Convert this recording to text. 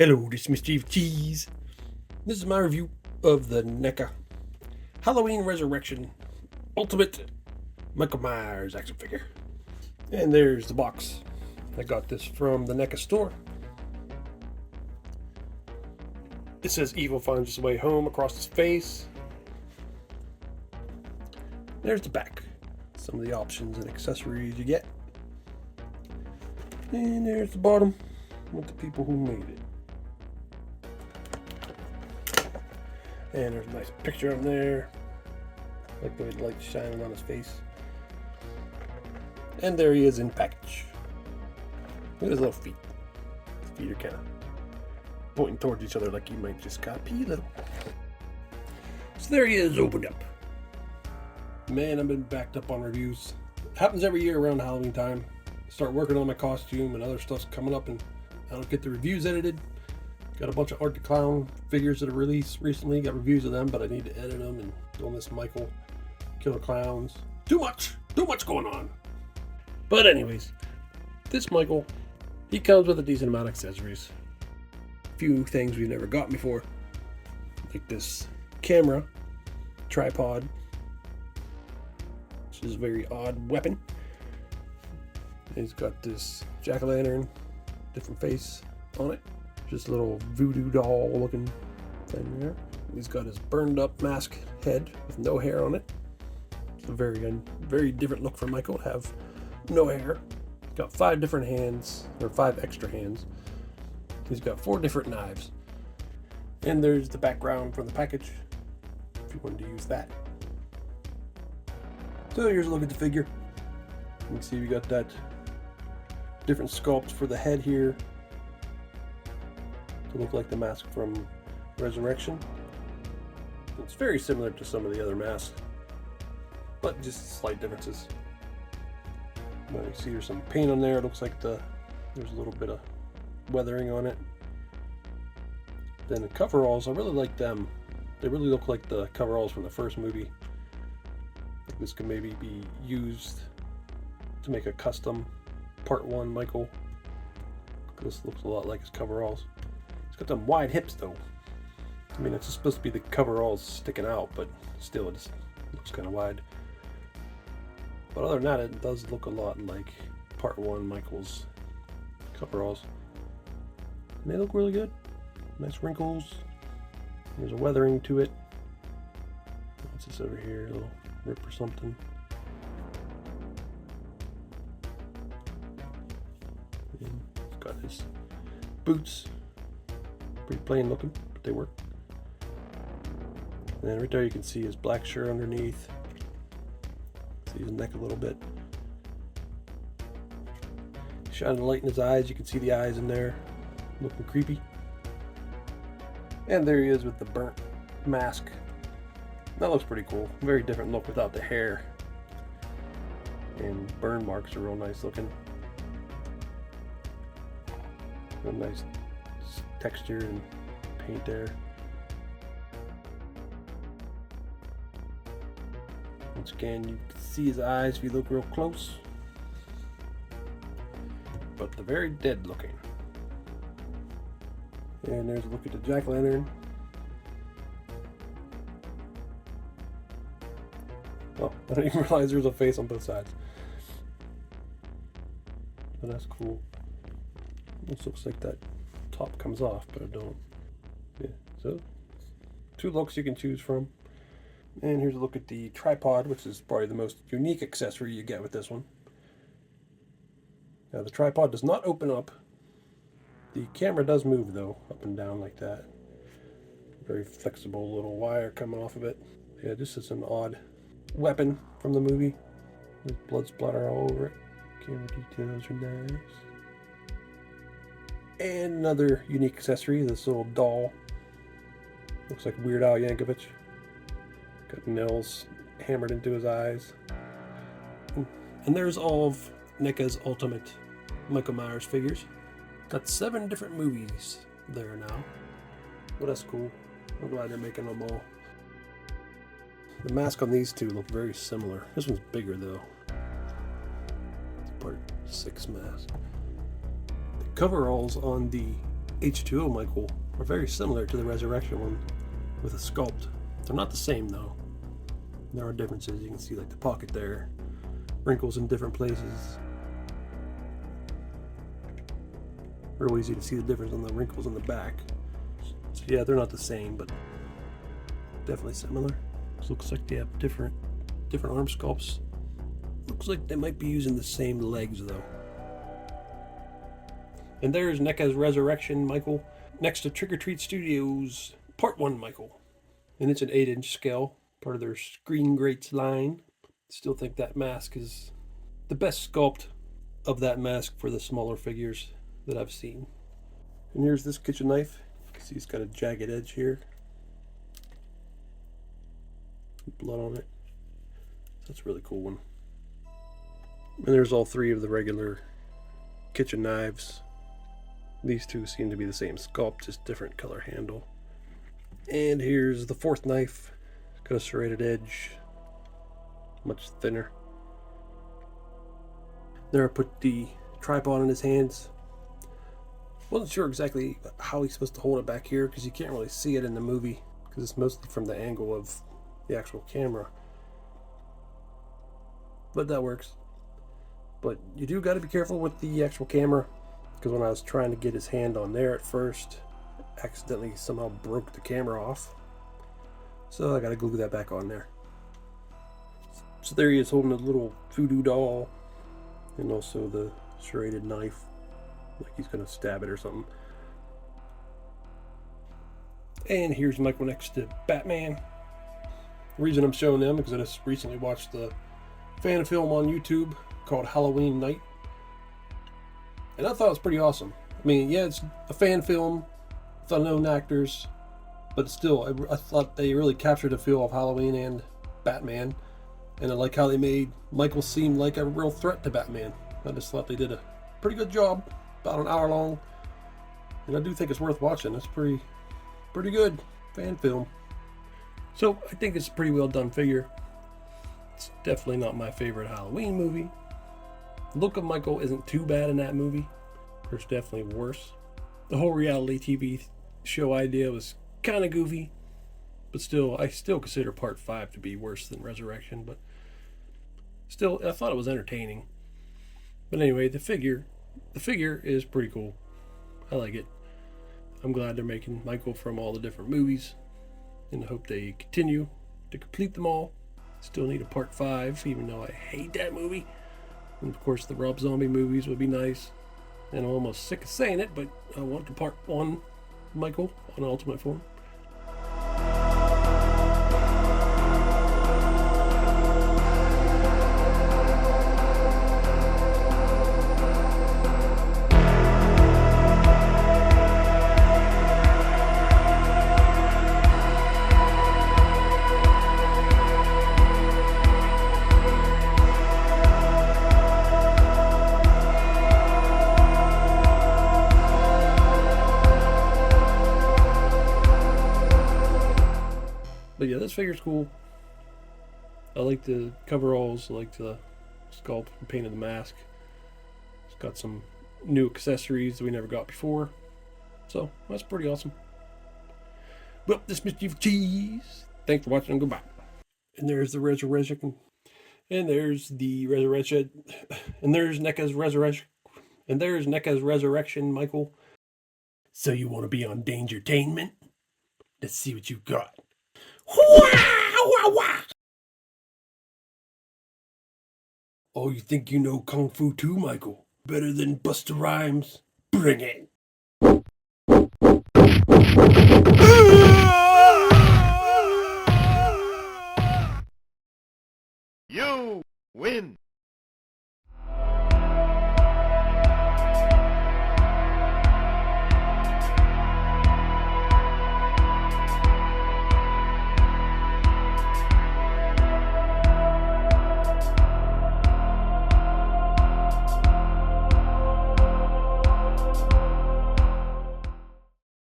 Hello, this is Mr. Evilcheese. This is my review of the NECA Halloween Resurrection Ultimate Michael Myers action figure. And there's the box. I got this from the NECA store. It says Evil finds his way home across his face. There's the back. Some of the options and accessories you get. And there's the bottom with the people who made it. And there's a nice picture on there. Like the light shining on his face. And there he is in package. Look at his little feet. His feet are kind of pointing towards each other like he might just gotta pee a little. So there he is, opened up. Man, I've been backed up on reviews. It happens every year around Halloween time. Start working on my costume and other stuff's coming up and I don't get the reviews edited. Got a bunch of Art the Clown figures that are released recently. Got reviews of them, but I need to edit them and doing this Michael Killer Clowns. Too much going on. But anyways, this Michael, he comes with a decent amount of accessories. A few things we've never got before. Like this camera, tripod, which is a very odd weapon. He's got this jack-o'-lantern, different face on it. Just a little voodoo doll looking thing there. He's got his burned up mask head with no hair on it. It's a very different look for Michael to have no hair. He's got 5 different hands, or 5 extra hands. He's got 4 different knives. And there's the background from the package, if you wanted to use that. So here's a look at the figure. You can see we got that different sculpt for the head here to look like the mask from Resurrection. It's very similar to some of the other masks, but just slight differences. You see there's some paint on there. It looks like there's a little bit of weathering on it. Then the coveralls, I really like them. They really look like the coveralls from the first movie. I think this could maybe be used to make a custom Part 1 Michael. This looks a lot like his coveralls. It's got them wide hips though. I mean, it's supposed to be the coveralls sticking out, but still it just looks kind of wide. But other than that, it does look a lot like Part 1 Michael's coveralls. And they look really good. Nice wrinkles. There's a weathering to it. What's this over here? A little rip or something. And he's got his boots. Pretty plain looking, but they work. And then right there you can see his black shirt underneath. See his neck a little bit. Shining the light in his eyes, you can see the eyes in there. Looking creepy. And there he is with the burnt mask. That looks pretty cool. Very different look without the hair. And burn marks are real nice looking. Real nice texture and paint there. Once again, you can see his eyes if you look real close, but they're very dead looking. And there's a look at the jack-o'-lantern. Oh, I didn't even realize there was a face on both sides. But that's cool. This looks like that top comes off, but I don't. Yeah, so 2 looks you can choose from. And here's a look at the tripod, which is probably the most unique accessory you get with this one. Now the tripod does not open up. The camera does move though, up and down like that. Very flexible little wire coming off of it. Yeah, this is an odd weapon from the movie. There's blood splatter all over it. Camera details are nice. And another unique accessory, this little doll. Looks like Weird Al Yankovic. Got nails hammered into his eyes. And there's all of NECA's Ultimate Michael Myers figures. Got 7 different movies there now. Well, that's cool. I'm glad they're making them all. The mask on these 2 look very similar. This one's bigger though. It's Part 6 mask. The coveralls on the H2O Michael are very similar to the Resurrection one with a sculpt. They're not the same though. There are differences. You can see like the pocket there, wrinkles in different places. Real easy to see the difference on the wrinkles on the back. So yeah, they're not the same, but definitely similar. This looks like they have different arm sculpts. Looks like they might be using the same legs though. And there's NECA's Resurrection Michael next to Trick or Treat Studios Part 1 Michael. And it's an 8-inch scale, part of their Screen Greats line. Still think that mask is the best sculpt of that mask for the smaller figures that I've seen. And here's this kitchen knife. You can see it's got a jagged edge here. Blood on it. That's a really cool one. And there's all three of the regular kitchen knives. These two seem to be the same sculpt, just different color handle. And here's the fourth knife. It's got a serrated edge, much thinner. There I put the tripod in his hands. Wasn't sure exactly how he's supposed to hold it back here because you can't really see it in the movie because it's mostly from the angle of the actual camera. But that works. But you do got to be careful with the actual camera, because when I was trying to get his hand on there at first, I accidentally somehow broke the camera off. So I got to glue that back on there. So there he is holding a little voodoo doll and also the serrated knife, like he's going to stab it or something. And here's Michael next to Batman. The reason I'm showing them is because I just recently watched the fan film on YouTube called Halloween Night, and I thought it was pretty awesome. I mean, yeah, it's a fan film with unknown actors, but still, I thought they really captured the feel of Halloween and Batman, and I like how they made Michael seem like a real threat to Batman. I just thought they did a pretty good job, about an hour long, and I do think it's worth watching. It's pretty good fan film. So I think it's a pretty well done figure. It's definitely not my favorite Halloween movie. The look of Michael isn't too bad in that movie. There's definitely worse. The whole reality TV show idea was kind of goofy, but still, I still consider Part 5 to be worse than Resurrection, but still, I thought it was entertaining. But anyway, the figure is pretty cool. I like it. I'm glad they're making Michael from all the different movies, and I hope they continue to complete them all. Still need a Part 5, even though I hate that movie. And of course the Rob Zombie movies would be nice. And I'm almost sick of saying it, but I want the Part 1 Michael on Ultimate form. But yeah, this figure's cool. I like the coveralls, I like the sculpt and paint of the mask. It's got some new accessories that we never got before. So, that's pretty awesome. Well, this is Mr. Evilcheese. Thanks for watching and goodbye. And there's the Resurrection. And there's the Resurrection. And there's NECA's Resurrection. And there's NECA's Resurrection, Michael. So you want to be on Dangertainment? Let's see what you got. Oh, you think you know Kung Fu too, Michael? Better than Busta Rhymes? Bring it.